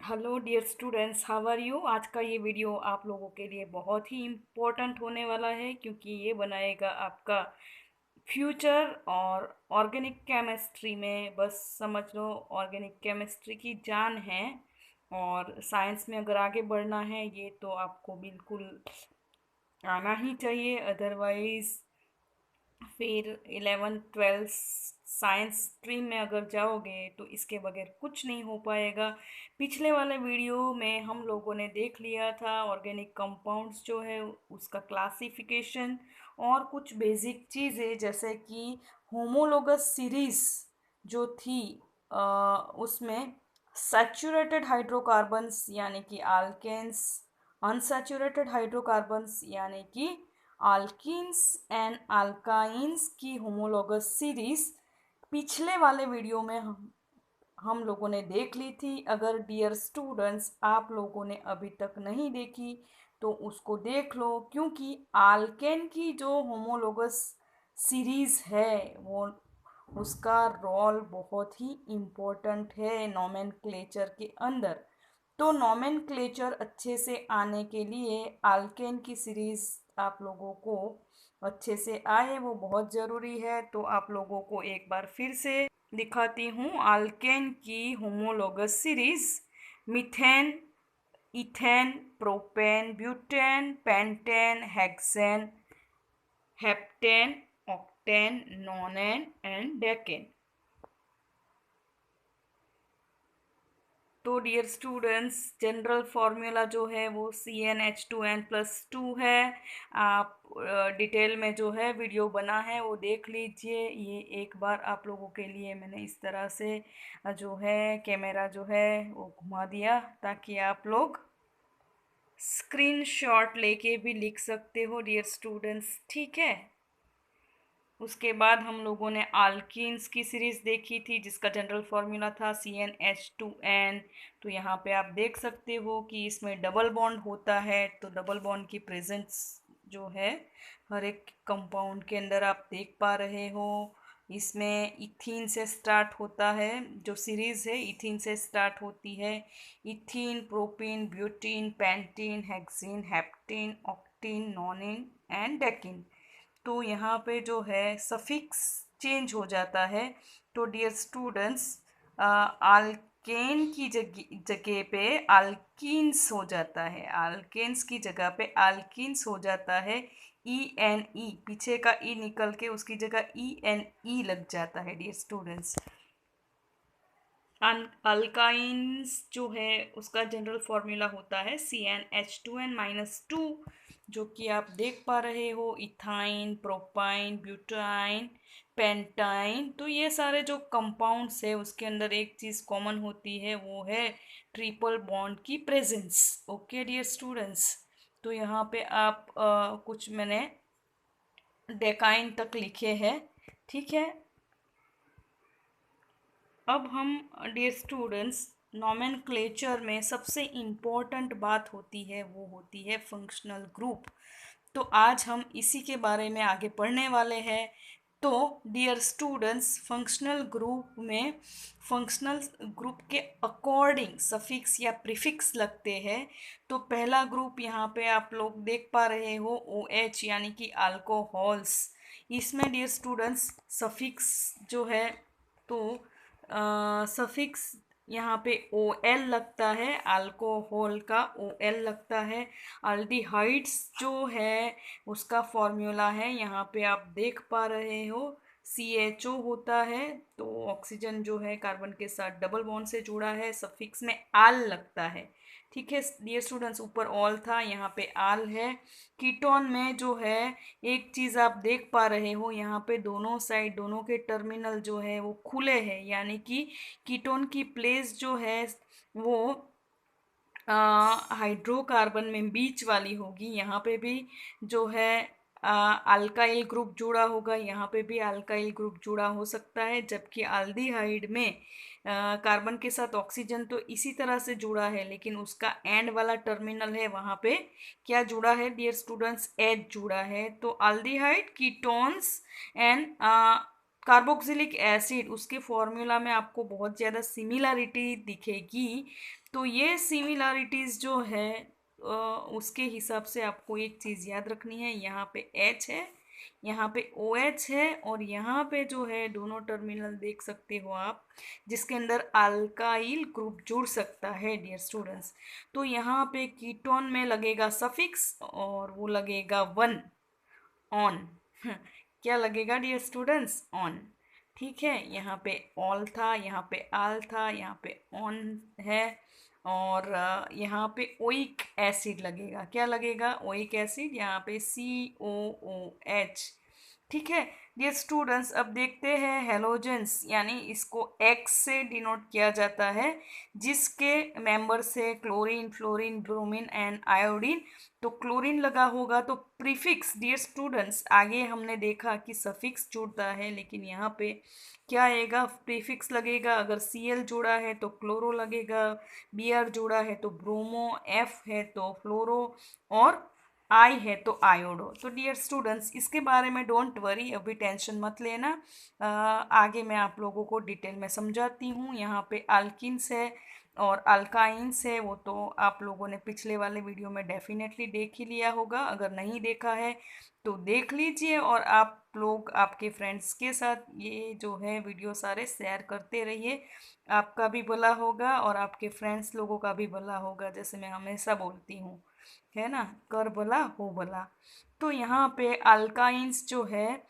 Hello dear students, how are you. आज का ये वीडियो आप लोगों के लिए बहुत ही इम्पोर्टेंट होने वाला है क्योंकि ये बनाएगा आपका फ्यूचर। और ऑर्गेनिक केमिस्ट्री में बस समझ लो, ऑर्गेनिक केमिस्ट्री की जान है। और साइंस में अगर आगे बढ़ना है ये तो आपको बिल्कुल आना ही चाहिए, अदरवाइज फिर 11th 12th साइंस स्ट्रीम में अगर जाओगे तो इसके बगैर कुछ नहीं हो पाएगा। पिछले वाले वीडियो में हम लोगों ने देख लिया था ऑर्गेनिक कंपाउंड्स जो है उसका क्लासिफिकेशन और कुछ बेसिक चीज़ें, जैसे कि होमोलोगस सीरीज जो थी, उसमें सैचुरेटेड हाइड्रोकार्बन्स यानी कि आल्केन्स, अनसैचुरेटेड हाइड्रोकार्बन्स यानी कि आल्कीन्स एंड अल्काइंस की होमोलोगस सीरीज पिछले वाले वीडियो में हम लोगों ने देख ली थी। अगर डियर स्टूडेंट्स आप लोगों ने अभी तक नहीं देखी तो उसको देख लो, क्योंकि आल्केन की जो होमोलोगस सीरीज है वो उसका रोल बहुत ही इम्पोर्टेंट है नोमेनक्लेचर के अंदर। तो नोमेनक्लेचर अच्छे से आने के लिए आल्केन की सीरीज आप लोगों को अच्छे से आए वो बहुत ज़रूरी है। तो आप लोगों को एक बार फिर से दिखाती हूँ आल्केन की homologous series. Methane, ethane, propane, butane, pentane, hexane, heptane, octane, नोनेन and decane. तो डियर स्टूडेंट्स, जनरल फार्मूला जो है वो CnH2n+2 है। आप डिटेल में जो है वीडियो बना है वो देख लीजिए। ये एक बार आप लोगों के लिए मैंने इस तरह से जो है कैमरा जो है वो घुमा दिया ताकि आप लोग स्क्रीनशॉट लेके भी लिख सकते हो डियर स्टूडेंट्स, ठीक है। उसके बाद हम लोगों ने आल्कीन्स की सीरीज़ देखी थी जिसका जनरल फार्मूला था CnH2n। तो यहाँ पे आप देख सकते हो कि इसमें डबल बॉन्ड होता है, तो डबल बॉन्ड की प्रेजेंस जो है हर एक कंपाउंड के अंदर आप देख पा रहे हो। इसमें इथीन से स्टार्ट होता है, जो सीरीज़ है इथीन से स्टार्ट होती है। Ethene, propene, butene, pentene, hexene, heptene, octene, nonene and decene. तो यहाँ पे जो है सफिक्स चेंज हो जाता है। तो डियर स्टूडेंट्स, आल्केन की जगह पे आल्कीन्स हो जाता है, आल्केन्स की जगह पे आल्कीन्स हो जाता है। E पीछे का ई निकल के उसकी जगह E लग जाता है डियर स्टूडेंट्स। अल्काइंस जो है उसका जनरल फार्मूला होता है CnH2n-2, जो कि आप देख पा रहे हो इथाइन, प्रोपाइन, ब्यूटाइन, पेंटाइन। तो ये सारे जो कंपाउंड्स है उसके अंदर एक चीज़ कॉमन होती है, वो है ट्रिपल बॉन्ड की प्रेजेंस। ओके डियर स्टूडेंट्स, तो यहाँ पे आप कुछ मैंने डेकाइन तक लिखे हैं, ठीक है। अब हम डियर स्टूडेंट्स, नोमेनक्लेचर में सबसे इम्पोर्टेंट बात होती है वो होती है फंक्शनल ग्रुप। तो आज हम इसी के बारे में आगे पढ़ने वाले हैं। तो डियर स्टूडेंट्स, फंक्शनल ग्रुप में फंक्शनल ग्रुप के अकॉर्डिंग सफिक्स या प्रीफिक्स लगते हैं। तो पहला ग्रुप यहाँ पे आप लोग देख पा रहे हो OH यानी कि अल्कोहल्स। इसमें डियर स्टूडेंट्स सफिक्स जो है, तो सफिक्स यहाँ पे OL लगता है, अल्कोहल का OL लगता है। अल्डिहाइड्स जो है उसका फॉर्मूला है यहाँ पे आप देख पा रहे हो CHO होता है। तो ऑक्सीजन जो है कार्बन के साथ डबल बॉन्ड से जुड़ा है, सफिक्स में आल लगता है, ठीक है डियर स्टूडेंट्स। ऊपर ऑल था, यहाँ पे आल है। कीटोन में जो है एक चीज़ आप देख पा रहे हो, यहाँ पे दोनों साइड दोनों के टर्मिनल जो है वो खुले हैं, यानी कि कीटोन की प्लेस जो है वो हाइड्रोकार्बन में बीच वाली होगी। यहाँ पे भी जो है अल्काइल ग्रुप जुड़ा होगा, यहाँ पे भी अल्काइल ग्रुप जुड़ा हो सकता है। जबकि अल्डिहाइड में कार्बन के साथ ऑक्सीजन तो इसी तरह से जुड़ा है, लेकिन उसका एंड वाला टर्मिनल है वहाँ पे क्या जुड़ा है डियर स्टूडेंट्स, एच जुड़ा है। तो aldehyde ketones and carboxylic acid, उसके फॉर्मूला में आपको बहुत ज़्यादा सिमिलरिटी दिखेगी। तो ये सिमिलरिटीज़ जो है उसके हिसाब से आपको एक चीज़ याद रखनी है, यहाँ पे H है, यहाँ पे OH है, और यहाँ पे जो है दोनों टर्मिनल देख सकते हो आप, जिसके अंदर अल्काइल ग्रुप जुड़ सकता है डियर स्टूडेंट्स। तो यहाँ पे कीटोन में लगेगा सफिक्स और वो लगेगा वन, ऑन। क्या लगेगा डियर स्टूडेंट्स? ऑन। ठीक है, यहाँ पे ऑल था, यहाँ पे आल था, यहाँ पे ऑन है, और यहाँ पे ओइक एसिड लगेगा। क्या लगेगा? ओइक एसिड, यहाँ पे COOH। ठीक है डियर स्टूडेंट्स, अब देखते हैं हेलोजेंस, यानी इसको X से डिनोट किया जाता है, जिसके मेंबर्स है chlorine, fluorine, bromine and iodine. तो क्लोरीन लगा होगा तो प्रीफिक्स डियर स्टूडेंट्स, आगे हमने देखा कि सफिक्स जुड़ता है, लेकिन यहाँ पे क्या आएगा? प्रीफिक्स लगेगा। अगर Cl जुड़ा है तो क्लोरो लगेगा, Br जुड़ा है तो ब्रोमो, F है तो फ्लोरो, और आई है तो आयोडो। तो डियर स्टूडेंट्स, इसके बारे में डोंट वरी, अभी टेंशन मत लेना, आगे मैं आप लोगों को डिटेल में समझाती हूँ। यहाँ पे अल्किन्स है और अल्काइंस है, वो तो आप लोगों ने पिछले वाले वीडियो में डेफिनेटली देख ही लिया होगा। अगर नहीं देखा है तो देख लीजिए, और आप लोग आपके फ्रेंड्स के साथ ये जो है वीडियो सारे शेयर करते रहिए। आपका भी भला होगा और आपके फ्रेंड्स लोगों का भी भला होगा, जैसे मैं हमेशा बोलती हूँ, है ना, कर भला हो भला। तो यहाँ पे अल्काइंस जो है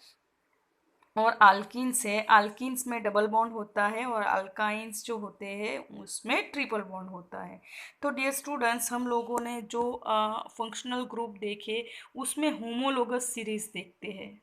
और अल्किन्स है, अल्किन्स में डबल बॉन्ड होता है और अल्काइंस जो होते हैं उसमें ट्रिपल बॉन्ड होता है। तो डियर स्टूडेंट्स, हम लोगों ने जो फंक्शनल ग्रुप देखे उसमें होमोलोगस सीरीज देखते हैं।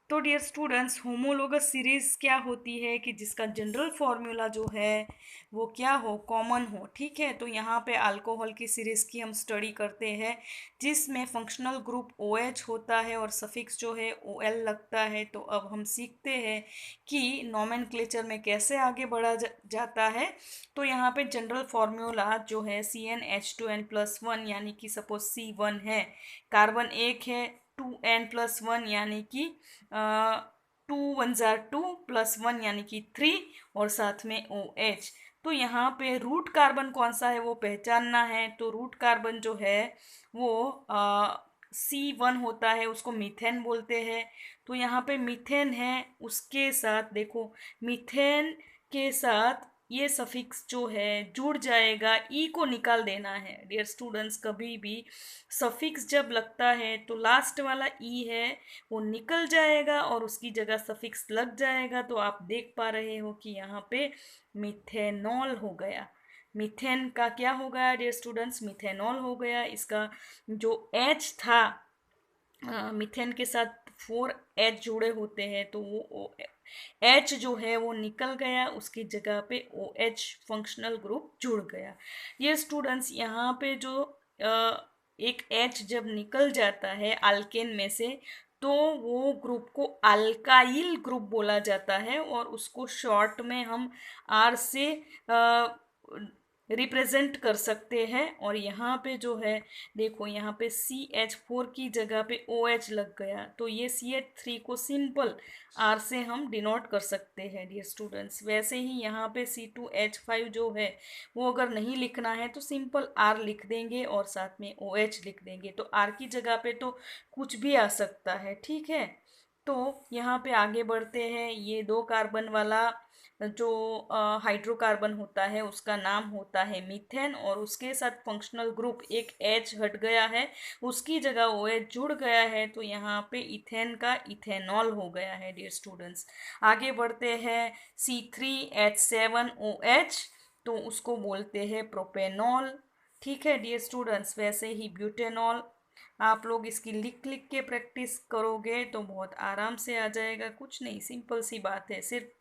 तो डियर स्टूडेंट्स, होमोलोगस सीरीज़ क्या होती है कि जिसका जनरल फार्मूला जो है वो क्या हो? कॉमन हो। ठीक है, तो यहाँ पे अल्कोहल की सीरीज़ की हम स्टडी करते हैं, जिसमें फंक्शनल ग्रुप OH होता है और सफिक्स जो है OL लगता है। तो अब हम सीखते हैं कि नोमेनक्लेचर में कैसे आगे बढ़ा जाता है। तो यहाँ पे जनरल फार्मूला जो है CnH2n+1, यानी कि सपोज C1 है, कार्बन एक है, 2n+1 यानी कि 2 1 + 2 + 1 यानी कि 3, और साथ में OH। तो यहाँ पे रूट कार्बन कौन सा है वो पहचानना है। तो रूट कार्बन जो है वो C1 होता है, उसको मीथेन बोलते हैं। तो यहाँ पे मीथेन है, उसके साथ देखो, मीथेन के साथ ये सफिक्स जो है जुड़ जाएगा, ई को निकाल देना है डियर स्टूडेंट्स। कभी भी सफिक्स जब लगता है तो लास्ट वाला ई है वो निकल जाएगा और उसकी जगह सफिक्स लग जाएगा। तो आप देख पा रहे हो कि यहाँ पे मिथेनॉल हो गया। मीथेन का क्या हो गया डियर स्टूडेंट्स? मिथेनॉल हो गया। इसका जो H था, मीथेन के साथ 4H जुड़े होते हैं, तो वो H जो है वो निकल गया, उसकी जगह पे OH फंक्शनल ग्रुप जुड़ गया। ये स्टूडेंट्स, यहाँ पे जो एक H जब निकल जाता है अल्केन में से, तो वो ग्रुप को अल्काइल ग्रुप बोला जाता है, और उसको शॉर्ट में हम R से रिप्रेजेंट कर सकते हैं। और यहाँ पे जो है देखो, यहाँ पे CH4 की जगह पे OH लग गया, तो ये CH3 को सिंपल R से हम डिनोट कर सकते हैं डियर स्टूडेंट्स। वैसे ही यहाँ पे C2H5 जो है वो अगर नहीं लिखना है तो सिंपल R लिख देंगे और साथ में OH लिख देंगे। तो R की जगह पे तो कुछ भी आ सकता है। ठीक है, तो यहाँ पे आगे बढ़ते हैं। ये 2 कार्बन वाला जो हाइड्रोकार्बन होता है उसका नाम होता है मीथेन, और उसके साथ फंक्शनल ग्रुप एक H हट गया है, उसकी जगह OH जुड़ गया है। तो यहाँ पे इथेन का इथेनॉल हो गया है डियर स्टूडेंट्स। आगे बढ़ते हैं, C3H7OH, तो उसको बोलते हैं प्रोपेनॉल। ठीक है डियर स्टूडेंट्स, वैसे ही ब्यूटेनॉल। आप लोग इसकी लिख लिख के प्रैक्टिस करोगे तो बहुत आराम से आ जाएगा। कुछ नहीं, सिंपल सी बात है, सिर्फ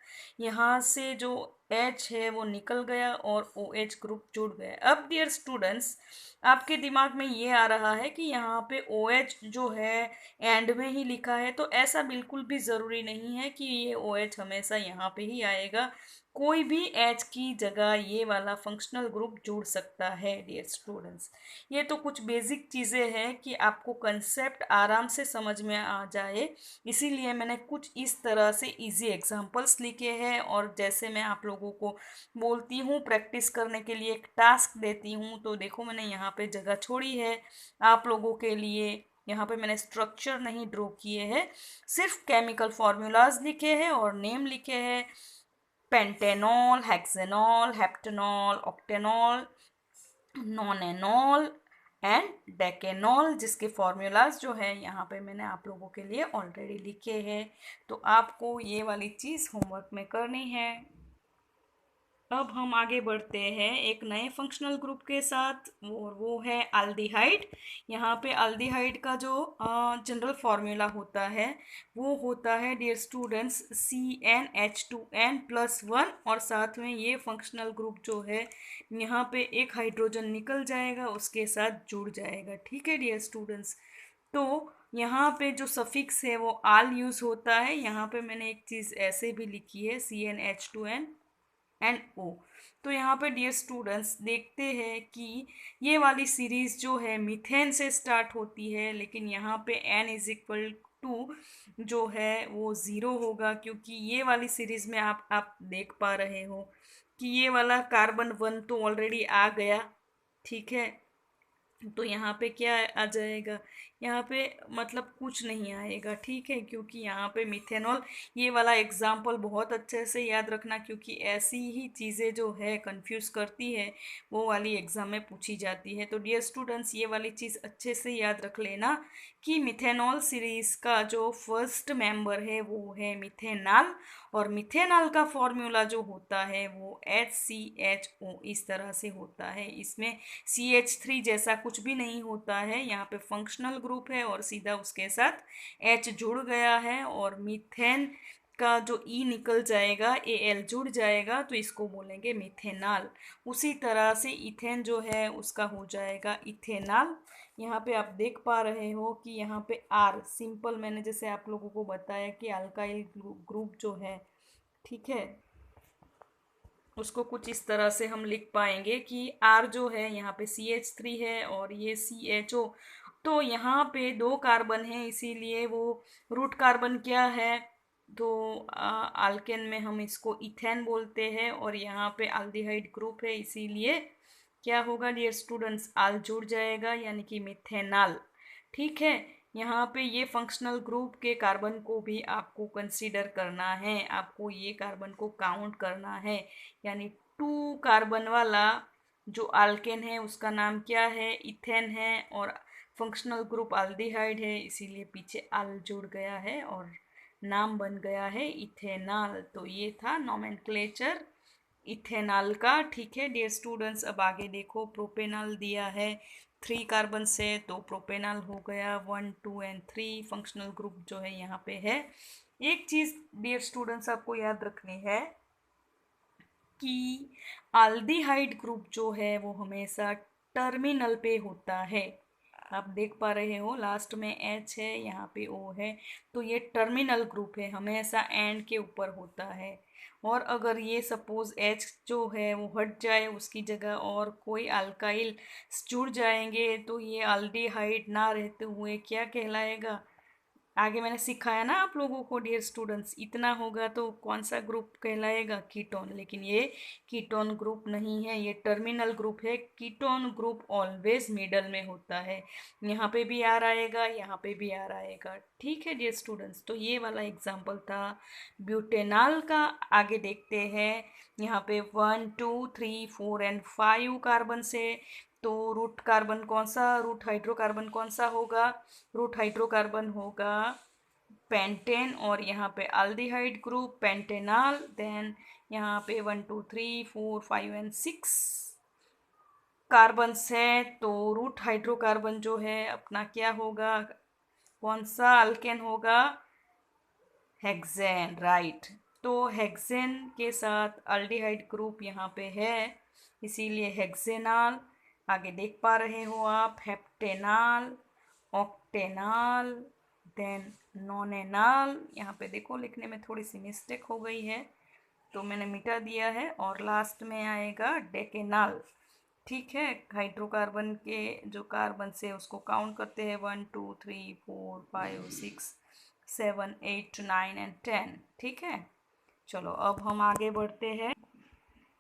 यहाँ से जो H है वो निकल गया और OH ग्रुप जुड़ गया। अब डियर स्टूडेंट्स, आपके दिमाग में ये आ रहा है कि यहाँ पे OH जो है एंड में ही लिखा है, तो ऐसा बिल्कुल भी ज़रूरी नहीं है कि ये OH हमेशा यहाँ पे ही आएगा। कोई भी एच की जगह ये वाला फंक्शनल ग्रुप जुड़ सकता है डियर स्टूडेंट्स। ये तो कुछ बेसिक चीज़ें हैं कि आपको कंसेप्ट आराम से समझ में आ जाए, इसीलिए मैंने कुछ इस तरह से इजी एग्जांपल्स लिखे हैं। और जैसे मैं आप लोगों को बोलती हूँ, प्रैक्टिस करने के लिए एक टास्क देती हूँ, तो देखो मैंने यहाँ पे जगह छोड़ी है आप लोगों के लिए। यहाँ पे मैंने स्ट्रक्चर नहीं ड्रॉ किए हैं, सिर्फ केमिकल फॉर्मूलाज लिखे हैं और नेम लिखे हैं। Pentanol, hexanol, heptanol, octanol, nonanol and decanol, जिसके फॉर्मूलाज जो है यहाँ पे मैंने आप लोगों के लिए ऑलरेडी लिखे हैं। तो आपको ये वाली चीज़ होमवर्क में करनी है। अब हम आगे बढ़ते हैं एक नए फंक्शनल ग्रुप के साथ, वो है अल्डिहाइड। यहाँ पे अल्डिहाइड का जो जनरल फार्मूला होता है वो होता है डियर स्टूडेंट्स CnH2n+1, और साथ में ये फंक्शनल ग्रुप जो है यहाँ पे एक हाइड्रोजन निकल जाएगा, उसके साथ जुड़ जाएगा। ठीक है डियर स्टूडेंट्स, तो यहाँ पे जो सफिक्स है वो आल यूज़ होता है। यहाँ पे मैंने एक चीज़ ऐसे भी लिखी है CnH2n O। तो यहाँ पे डियर स्टूडेंट्स देखते हैं कि ये वाली सीरीज जो है मीथेन से स्टार्ट होती है, लेकिन यहाँ पे n=2 जो है वो ज़ीरो होगा, क्योंकि ये वाली सीरीज में आप देख पा रहे हो कि ये वाला कार्बन 1 तो ऑलरेडी आ गया। ठीक है, तो यहाँ पे क्या आ जाएगा, यहाँ पे मतलब कुछ नहीं आएगा। ठीक है, क्योंकि यहाँ पे मिथेनॉल, ये वाला एग्जाम्पल बहुत अच्छे से याद रखना, क्योंकि ऐसी ही चीज़ें जो है कंफ्यूज करती है वो वाली एग्जाम में पूछी जाती है। तो डियर स्टूडेंट्स, ये वाली चीज़ अच्छे से याद रख लेना कि मिथेनॉल सीरीज का जो फर्स्ट मेंबर है वो है मिथेनॉल, और मिथेनॉल का फॉर्मूला जो होता है वो HCHO इस तरह से होता है। इसमें CH3 जैसा कुछ भी नहीं होता है, यहाँ पे फंक्शनल ग्रुप है और सीधा उसके साथ H जुड़ गया है, और मीथेन का जो E निकल जाएगा, Al जुड़ जाएगा, तो इसको बोलेंगे मिथेनॉल। उसी तरह से इथेन जो है उसका हो जाएगा इथेनॉल। यहाँ पे आप देख पा रहे हो कि यहाँ पे R सिंपल, मैंने जैसे आप लोगों को बताया कि अल्काइल ग्रुप जो है, ठीक है, उसको कुछ इस तरह से हम लिख पाएंगे कि R जो है यहाँ पे CH3 है और ये CHO, तो यहाँ पे 2 कार्बन है, इसीलिए वो रूट कार्बन क्या है, तो आल्केन में हम इसको इथेन बोलते हैं, और यहाँ पे अल्डिहाइड ग्रुप है, इसीलिए क्या होगा डियर स्टूडेंट्स, आल जुड़ जाएगा यानी कि मिथेनॉल। ठीक है, यहाँ पे ये फंक्शनल ग्रुप के कार्बन को भी आपको कंसीडर करना है, आपको ये कार्बन को काउंट करना है। यानी 2 कार्बन वाला जो अल्केन है उसका नाम क्या है, इथेन है, और फंक्शनल ग्रुप अल्डिहाइड है, इसीलिए पीछे अल जुड़ गया है और नाम बन गया है इथेनॉल। तो ये था नोमेनक्लेचर इथेनॉल का। ठीक है डियर स्टूडेंट्स, अब आगे देखो, प्रोपेनॉल दिया है 3 कार्बन से, तो प्रोपेनॉल हो गया 1 2 एंड 3, फंक्शनल ग्रुप जो है यहाँ पे है। एक चीज़ डियर स्टूडेंट्स आपको याद रखनी है कि अल्डिहाइड ग्रुप जो है वो हमेशा टर्मिनल पे होता है। आप देख पा रहे हो लास्ट में H है, यहाँ पे O है, तो ये टर्मिनल ग्रुप है, हमेशा एंड के ऊपर होता है। और अगर ये सपोज H जो है वो हट जाए, उसकी जगह और कोई अल्काइल जुड़ जाएंगे, तो ये अल्डिहाइड ना रहते हुए क्या कहलाएगा, आगे मैंने सिखाया ना आप लोगों को डियर स्टूडेंट्स, इतना होगा तो कौन सा ग्रुप कहलाएगा, कीटोन। लेकिन ये कीटोन ग्रुप नहीं है, ये टर्मिनल ग्रुप है। कीटोन ग्रुप ऑलवेज मिडल में होता है, यहाँ पे भी आर आएगा, यहाँ पे भी आर आएगा। ठीक है डियर स्टूडेंट्स, तो ये वाला एग्जाम्पल था ब्यूटेनॉल का। आगे देखते हैं, यहाँ पे 1 2 3 4 एंड 5 कार्बन से, तो रूट कार्बन कौन सा, रूट हाइड्रोकार्बन कौन सा होगा, रूट हाइड्रोकार्बन होगा पेंटेन, और यहाँ पे अल्डिहाइड ग्रुप पेंटेनॉल। देन यहाँ पे 1 2 3 4 5 एंड 6 कार्बन है, तो रूट हाइड्रोकार्बन जो है अपना क्या होगा, कौन सा अल्केन होगा, हेक्सेन, राइट। तो हेक्सेन के साथ अल्डिहाइड ग्रुप यहाँ पे है, इसीलिए हेक्सेनॉल। आगे देख पा रहे हो आप, हेप्टेनॉल, ऑक्टेनॉल, देन नॉनेनॉल। यहाँ पे देखो लिखने में थोड़ी सी मिस्टेक हो गई है, तो मैंने मिटा दिया है, और लास्ट में आएगा डेकेनाल। ठीक है, हाइड्रोकार्बन के जो कार्बन से उसको काउंट करते हैं, 1 2 3 4 5 6 7 8 9 एंड 10। ठीक है, चलो अब हम आगे बढ़ते हैं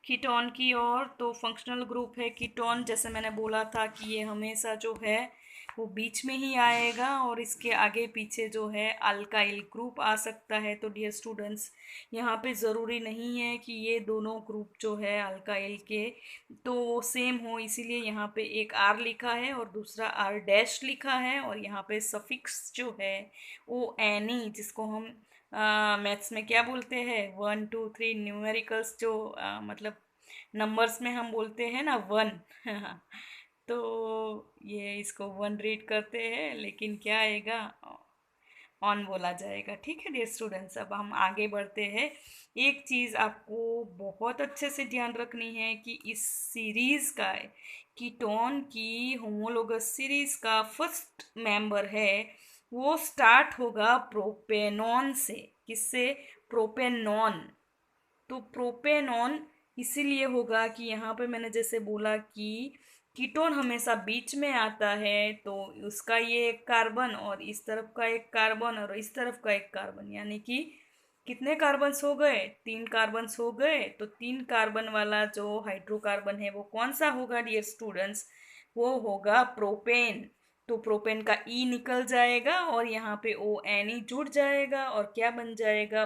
कीटोन की ओर। तो फंक्शनल ग्रुप है कीटोन, जैसे मैंने बोला था कि ये हमेशा जो है वो बीच में ही आएगा, और इसके आगे पीछे जो है अल्काइल ग्रुप आ सकता है। तो डियर स्टूडेंट्स, यहाँ पे ज़रूरी नहीं है कि ये दोनों ग्रुप जो है अल्काइल के तो वो सेम हो, इसीलिए यहाँ पे एक आर लिखा है और दूसरा आर डैश लिखा है, और यहाँ पे सफिक्स जो है वो एनी, जिसको हम मैथ्स में क्या बोलते हैं, 1 2 3 न्यूमेरिकल्स, जो मतलब नंबर्स में हम बोलते हैं ना 1। तो ये इसको 1 रीड करते हैं, लेकिन क्या आएगा, ऑन बोला जाएगा। ठीक है डियर स्टूडेंट्स, अब हम आगे बढ़ते हैं। एक चीज़ आपको बहुत अच्छे से ध्यान रखनी है कि इस सीरीज़ का, कीटोन की होमोलोगस सीरीज़ का फर्स्ट मेंबर है वो स्टार्ट होगा प्रोपेनॉन से। किससे? प्रोपेनॉन। तो प्रोपेनॉन इसीलिए होगा कि यहाँ पे मैंने जैसे बोला कि कीटोन हमेशा बीच में आता है, तो उसका ये एक कार्बन और इस तरफ का एक कार्बन और इस तरफ का एक कार्बन, यानी कि कितने कार्बन्स हो गए? 3 कार्बन्स हो गए। तो 3 कार्बन वाला जो हाइड्रोकार्बन है वो कौन सा होगा डियर स्टूडेंट्स? वो होगा प्रोपेन। तो प्रोपेन का ई निकल जाएगा और यहाँ पे ओ एन ई जुड़ जाएगा, और क्या बन जाएगा?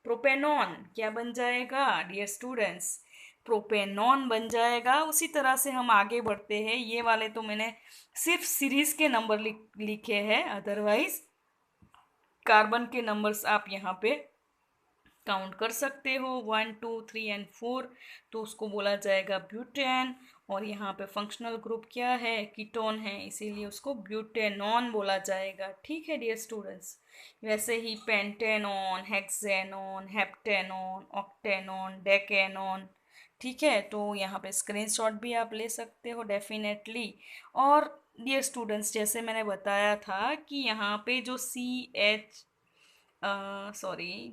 प्रोपेनॉन। क्या बन जाएगा डियर स्टूडेंट्स? प्रोपेनॉन बन जाएगा। उसी तरह से हम आगे बढ़ते हैं। ये वाले तो मैंने सिर्फ सीरीज के नंबर लिखे हैं, अदरवाइज कार्बन के नंबर्स आप यहाँ पे काउंट कर सकते हो, 1 2 3 एंड 4। तो उसको बोला जाएगा ब्यूटेन। और यहाँ पे फंक्शनल ग्रुप क्या है? कीटोन है, इसीलिए उसको ब्यूटेनॉन बोला जाएगा। ठीक है डियर स्टूडेंट्स, वैसे ही पेंटेनॉन, हेक्सेनॉन, हेप्टेनॉन, ऑक्टेनॉन, डेकेनॉन। ठीक है, तो यहाँ पे स्क्रीनशॉट भी आप ले सकते हो डेफिनेटली। और डियर स्टूडेंट्स, जैसे मैंने बताया था कि यहाँ पे जो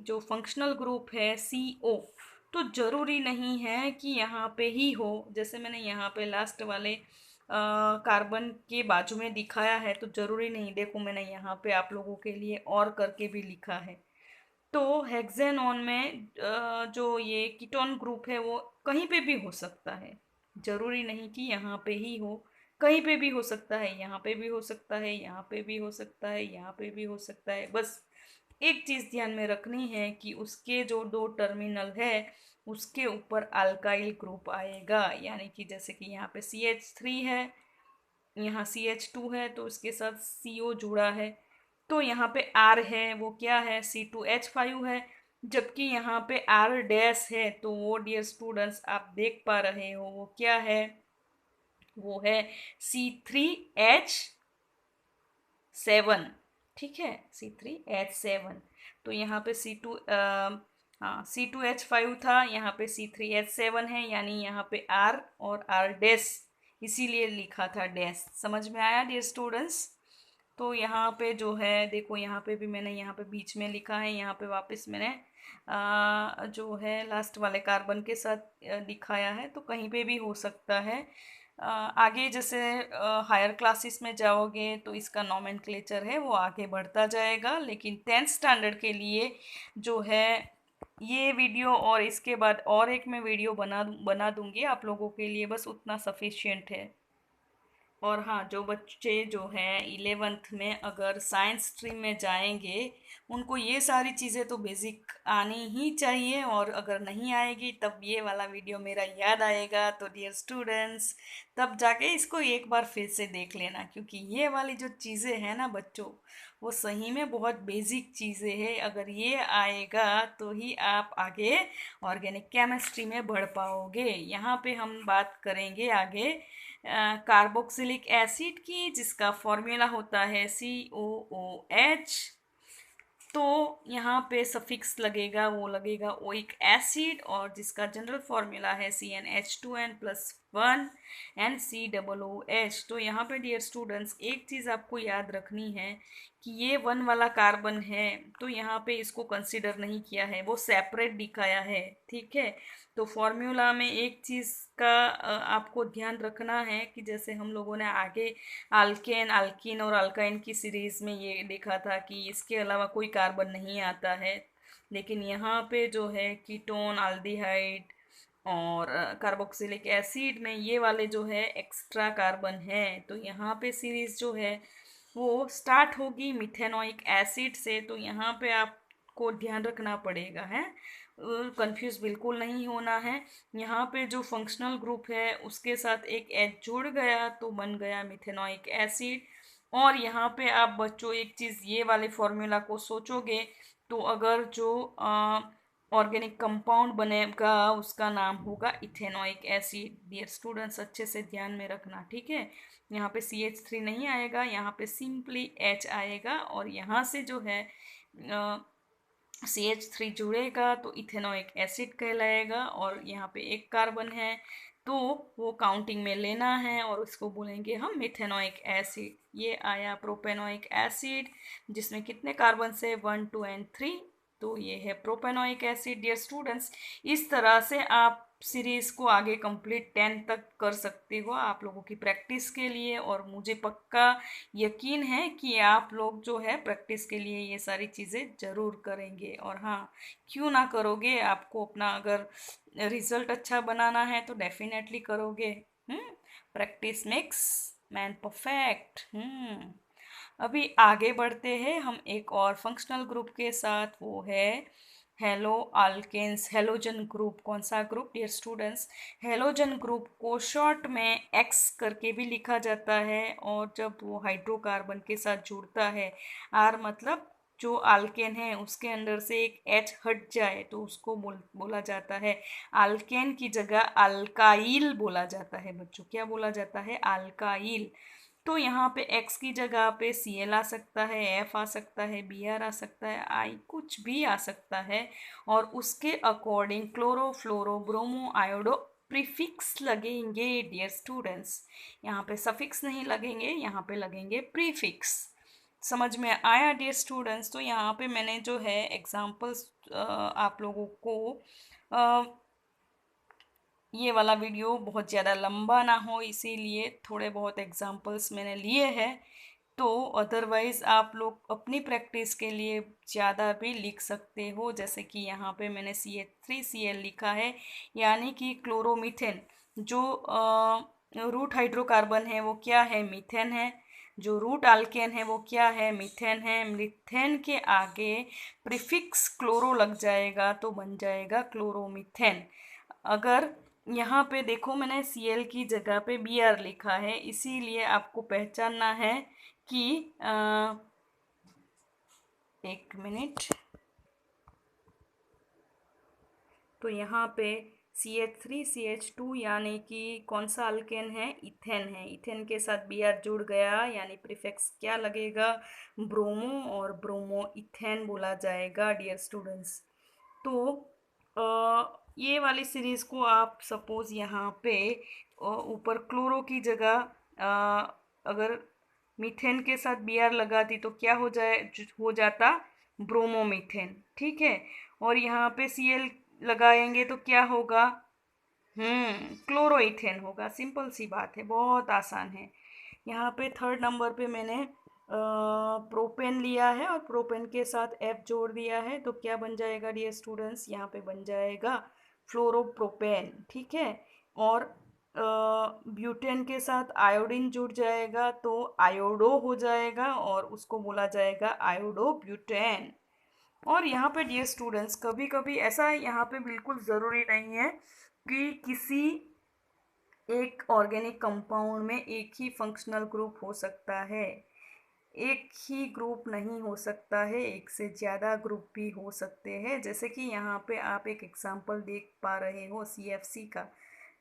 जो फंक्शनल ग्रुप है CO, तो ज़रूरी नहीं है कि यहाँ पे ही हो। जैसे मैंने यहाँ पे लास्ट वाले कार्बन के बाजू में दिखाया है, तो ज़रूरी नहीं। देखो मैंने यहाँ पे आप लोगों के लिए और करके भी लिखा है। तो हेक्सेनॉन में जो ये कीटोन ग्रुप है वो कहीं पे भी हो सकता है, ज़रूरी नहीं कि यहाँ पे ही हो। कहीं पे भी हो सकता है, यहाँ पे भी हो सकता है, यहाँ पे भी हो सकता है, यहाँ पे भी हो सकता है। बस एक चीज़ ध्यान में रखनी है कि उसके जो 2 टर्मिनल है उसके ऊपर अल्काइल ग्रुप आएगा, यानी कि जैसे कि यहाँ पे CH3 है, यहाँ CH2 है, तो उसके साथ CO जुड़ा है। तो यहाँ पे R है, वो क्या है? C2H5 है। जबकि यहाँ पे R डैश है, तो वो डियर स्टूडेंट्स आप देख पा रहे हो वो क्या है? वो है C3H7। ठीक है, C3H7। तो यहाँ पे हाँ, C2H5 था, यहाँ पे C3H7 है, यानी यहाँ पे R और R डैश, इसीलिए लिखा था डैश। समझ में आया डियर स्टूडेंट्स? तो यहाँ पे जो है देखो, यहाँ पे भी मैंने यहाँ पे बीच में लिखा है, यहाँ पे वापस मैंने जो है लास्ट वाले कार्बन के साथ दिखाया है। तो कहीं पे भी हो सकता है। आगे जैसे हायर क्लासेस में जाओगे तो इसका नॉमेनक्लेचर है वो आगे बढ़ता जाएगा, लेकिन 10th स्टैंडर्ड के लिए जो है ये वीडियो और इसके बाद और एक मैं वीडियो बना दूंगी आप लोगों के लिए, बस उतना सफिशिएंट है। और हाँ, जो बच्चे जो हैं 11th में अगर साइंस स्ट्रीम में जाएंगे, उनको ये सारी चीज़ें तो बेसिक आनी ही चाहिए, और अगर नहीं आएगी तब ये वाला वीडियो मेरा याद आएगा। तो डियर स्टूडेंट्स, तब जाके इसको एक बार फिर से देख लेना, क्योंकि ये वाली जो चीज़ें हैं ना बच्चों, वो सही में बहुत बेसिक चीज़ें हैं। अगर ये आएगा तो ही आप आगे ऑर्गेनिक केमिस्ट्री में बढ़ पाओगे। यहाँ पे हम बात करेंगे आगे कार्बोक्सिलिक एसिड की, जिसका फॉर्मूला होता है COOH। तो यहाँ पे सफिक्स लगेगा, वो लगेगा ओइक एसिड, और जिसका जनरल फॉर्मूला है CnH2n+1 NCOOH। तो यहाँ पे डियर स्टूडेंट्स एक चीज़ आपको याद रखनी है कि ये वन वाला कार्बन है, तो यहाँ पे इसको कंसिडर नहीं किया है, वो सेपरेट दिखाया है, ठीक है। तो फॉर्मूला में एक चीज़ का आपको ध्यान रखना है कि जैसे हम लोगों ने आगे अल्केन, अल्कीन और अल्काइन की सीरीज में ये देखा था कि इसके अलावा कोई कार्बन नहीं आता है, लेकिन यहाँ पे जो है कीटोन, अल्डिहाइड और कार्बोक्सिलिक एसिड में ये वाले जो है एक्स्ट्रा कार्बन है। तो यहाँ पे सीरीज जो है वो स्टार्ट होगी मिथेनोइक एसिड से। तो यहाँ पे आपको ध्यान रखना पड़ेगा है, कंफ्यूज बिल्कुल नहीं होना है। यहाँ पे जो फंक्शनल ग्रुप है उसके साथ एक एच जुड़ गया तो बन गया मिथेनोइक एसिड। और यहाँ पे आप बच्चों एक चीज़ ये वाले फॉर्मूला को सोचोगे तो अगर जो ऑर्गेनिक कंपाउंड बनेगा उसका नाम होगा इथेनोइक एसिड। डियर स्टूडेंट्स अच्छे से ध्यान में रखना, ठीक है। यहाँ पे CH3 नहीं आएगा, यहाँ पे सिंपली H आएगा, और यहाँ से जो है CH3 जुड़ेगा तो इथेनोइक एसिड कहलाएगा। और यहाँ पे एक कार्बन है तो वो काउंटिंग में लेना है और उसको बोलेंगे हम मिथेनोइक एसिड। ये आया प्रोपेनोइक एसिड, जिसमें कितने कार्बन से 1 2 एंड 3, तो ये है प्रोपेनोइक एसिड। डियर स्टूडेंट्स इस तरह से आप सीरीज़ को आगे कंप्लीट 10 तक कर सकते हो आप लोगों की प्रैक्टिस के लिए, और मुझे पक्का यकीन है कि आप लोग जो है प्रैक्टिस के लिए ये सारी चीज़ें ज़रूर करेंगे। और हाँ, क्यों ना करोगे, आपको अपना अगर रिजल्ट अच्छा बनाना है तो डेफिनेटली करोगे। Practice makes man perfect. अभी आगे बढ़ते हैं हम एक और फंक्शनल ग्रुप के साथ, वो है हेलो अल्केन्स, हेलोजन ग्रुप। कौन सा group dear students? Halogen group को शॉर्ट में एक्स करके भी लिखा जाता है, और जब वो हाइड्रोकार्बन के साथ जुड़ता है, आर मतलब जो अल्केन है उसके अंदर से एक एच हट जाए तो उसको बोला जाता है अल्केन की जगह अल्काइल बोला जाता है। बच्चों क्या बोला जाता है? अल्काइल। तो यहाँ पे एक्स की जगह पे Cl आ सकता है, एफ आ सकता है, Br आ सकता है, आई कुछ भी आ सकता है, और उसके अकॉर्डिंग क्लोरो, फ्लोरो, ब्रोमो, आयोडो प्रीफिक्स लगेंगे डियर स्टूडेंट्स। यहाँ पे सफिक्स नहीं लगेंगे, यहाँ पे लगेंगे प्रीफिक्स। समझ में आया डियर स्टूडेंट्स? तो यहाँ पे मैंने जो है एग्जाम्पल्स आप लोगों को ये वाला वीडियो बहुत ज़्यादा लंबा ना हो इसीलिए थोड़े बहुत एग्जांपल्स मैंने लिए हैं। तो अदरवाइज़ आप लोग अपनी प्रैक्टिस के लिए ज़्यादा भी लिख सकते हो, जैसे कि यहाँ पे मैंने CH3Cl लिखा है, यानी कि क्लोरोमीथेन। जो रूट हाइड्रोकार्बन है वो क्या है? मीथेन है। जो रूट अल्केन है वो क्या है? मीथेन है। मीथेन के आगे प्रीफिक्स क्लोरो लग जाएगा तो बन जाएगा क्लोरोमीथेन। अगर यहाँ पे देखो मैंने Cl की जगह पे Br लिखा है, इसीलिए आपको पहचानना है कि एक मिनट। तो यहाँ पे CH3CH2 यानी कि कौन सा अल्केन है? इथेन है। इथेन के साथ Br जुड़ गया यानी प्रीफिक्स क्या लगेगा? ब्रोमो, और ब्रोमो इथेन बोला जाएगा डियर स्टूडेंट्स। तो ये वाली सीरीज़ को आप सपोज़ यहाँ पे ऊपर क्लोरो की जगह अगर मीथेन के साथ Br लगाती तो क्या हो जाता? ब्रोमोमीथेन, ठीक है। और यहाँ पे Cl लगाएंगे तो क्या होगा? क्लोरोइथेन होगा। सिंपल सी बात है, बहुत आसान है। यहाँ पे थर्ड नंबर पे मैंने प्रोपेन लिया है और प्रोपेन के साथ F जोड़ दिया है, तो क्या बन जाएगा डियर स्टूडेंट्स? यहाँ पे बन जाएगा फ्लोरोप्रोपेन, ठीक है। और ब्यूटेन के साथ आयोडीन जुड़ जाएगा तो आयोडो हो जाएगा, और उसको बोला जाएगा आयोडो ब्यूटेन। और यहाँ पे डियर स्टूडेंट्स कभी कभी ऐसा यहाँ पे बिल्कुल ज़रूरी नहीं है कि किसी एक ऑर्गेनिक कंपाउंड में एक ही फंक्शनल ग्रुप हो सकता है। एक ही ग्रुप नहीं हो सकता है, एक से ज़्यादा ग्रुप भी हो सकते हैं। जैसे कि यहाँ पे आप एक एग्जांपल देख पा रहे हो CFC का।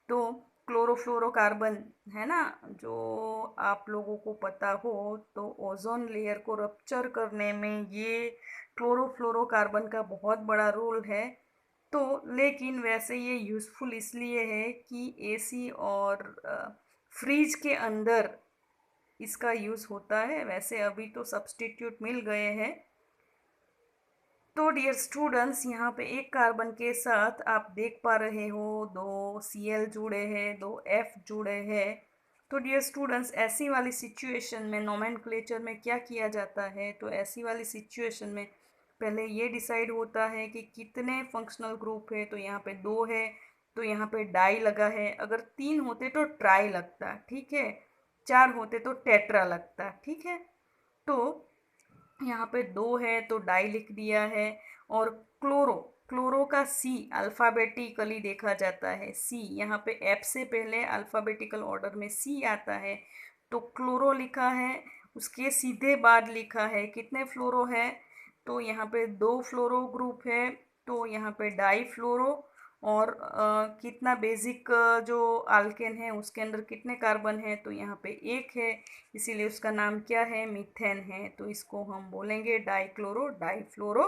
तो क्लोरोफ्लोरोकार्बन है ना, जो आप लोगों को पता हो, तो ओजोन लेयर को रप्चर करने में ये क्लोरोफ्लोरोकार्बन का बहुत बड़ा रोल है। तो लेकिन वैसे ये यूज़फुल इसलिए है कि एसी और फ्रिज के अंदर इसका यूज़ होता है। वैसे अभी तो सब्स्टिट्यूट मिल गए हैं। तो डियर स्टूडेंट्स, यहाँ पे एक कार्बन के साथ आप देख पा रहे हो 2 Cl जुड़े हैं, 2 F जुड़े हैं। तो डियर स्टूडेंट्स, ऐसी वाली सिचुएशन में नोमेनक्लेचर में क्या किया जाता है? तो ऐसी वाली सिचुएशन में पहले ये डिसाइड होता है कि कितने फंक्शनल ग्रुप है। तो यहाँ पे 2 है तो यहाँ पे डाई लगा है। अगर 3 होते तो ट्राई लगता, ठीक है। 4 होते तो टेट्रा लगता, ठीक है। तो यहाँ पे 2 है तो डाई लिख दिया है। और क्लोरो, क्लोरो का सी अल्फ़ाबेटिकली देखा जाता है। सी यहाँ पे एफ से पहले अल्फ़ाबेटिकल ऑर्डर में सी आता है। तो क्लोरो लिखा है, उसके सीधे बाद लिखा है कितने फ्लोरो है। तो यहाँ पे 2 फ्लोरो ग्रुप है। तो यहाँ पे डाई फ्लोरो। और कितना बेसिक जो अल्केन है उसके अंदर कितने कार्बन है? तो यहाँ पे 1 है, इसीलिए उसका नाम क्या है? मीथेन है। तो इसको हम बोलेंगे डाइक्लोरो डाइफ्लोरो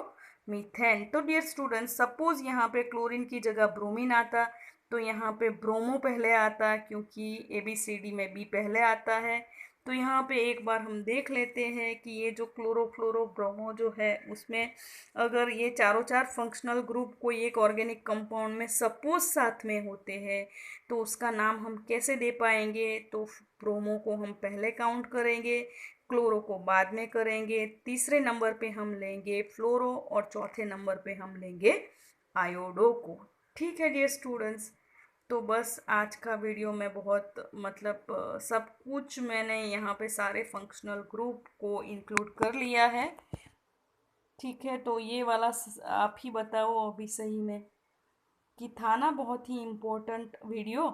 मीथेन। तो डियर स्टूडेंट्स, सपोज यहाँ पे क्लोरीन की जगह ब्रोमीन आता तो यहाँ पे ब्रोमो पहले आता, क्योंकि ABCD में बी पहले आता है। तो यहाँ पे एक बार हम देख लेते हैं कि ये जो क्लोरोफ्लोरो ब्रोमो जो है उसमें अगर ये चारों चार फंक्शनल ग्रुप कोई एक ऑर्गेनिक कंपाउंड में सपोज साथ में होते हैं तो उसका नाम हम कैसे दे पाएंगे? तो ब्रोमो को हम पहले काउंट करेंगे, क्लोरो को बाद में करेंगे, तीसरे नंबर पे हम लेंगे फ्लोरो और चौथे नंबर पे हम लेंगे आयोडो को। ठीक है डियर स्टूडेंट्स, तो बस आज का वीडियो में बहुत सब कुछ मैंने यहाँ पे सारे फंक्शनल ग्रुप को इंक्लूड कर लिया है। ठीक है, तो ये वाला आप ही बताओ अभी सही में कि था ना बहुत ही इम्पोर्टेंट वीडियो।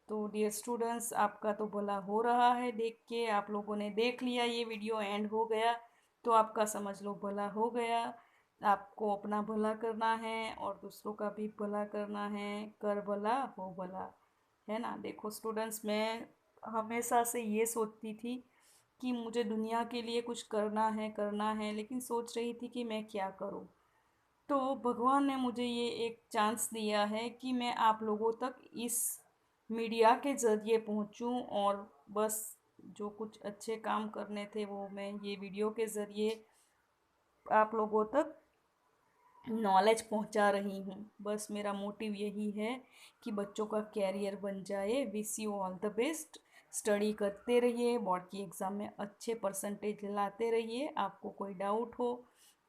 तो डियर स्टूडेंट्स, आपका तो भला हो रहा है देख के। आप लोगों ने देख लिया, ये वीडियो एंड हो गया तो आपका समझ लो भला हो गया। आपको अपना भला करना है और दूसरों का भी भला करना है। कर भला हो भला, है ना। देखो स्टूडेंट्स, मैं हमेशा से ये सोचती थी कि मुझे दुनिया के लिए कुछ करना है, लेकिन सोच रही थी कि मैं क्या करूँ। तो भगवान ने मुझे ये एक चांस दिया है कि मैं आप लोगों तक इस मीडिया के ज़रिए पहुंचूं, और बस जो कुछ अच्छे काम करने थे वो मैं ये वीडियो के ज़रिए आप लोगों तक नॉलेज पहुंचा रही हूँ। बस मेरा मोटिव यही है कि बच्चों का कैरियर बन जाए। Wish you all the best. Study करते रहिए, बोर्ड की एग्ज़ाम में अच्छे परसेंटेज लाते रहिए। आपको कोई डाउट हो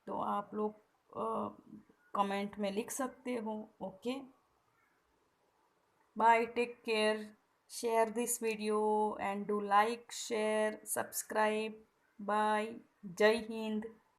तो आप लोग कमेंट में लिख सकते हो। Okay, bye, take care, share this video and do like, share, subscribe. Bye, जय हिंद।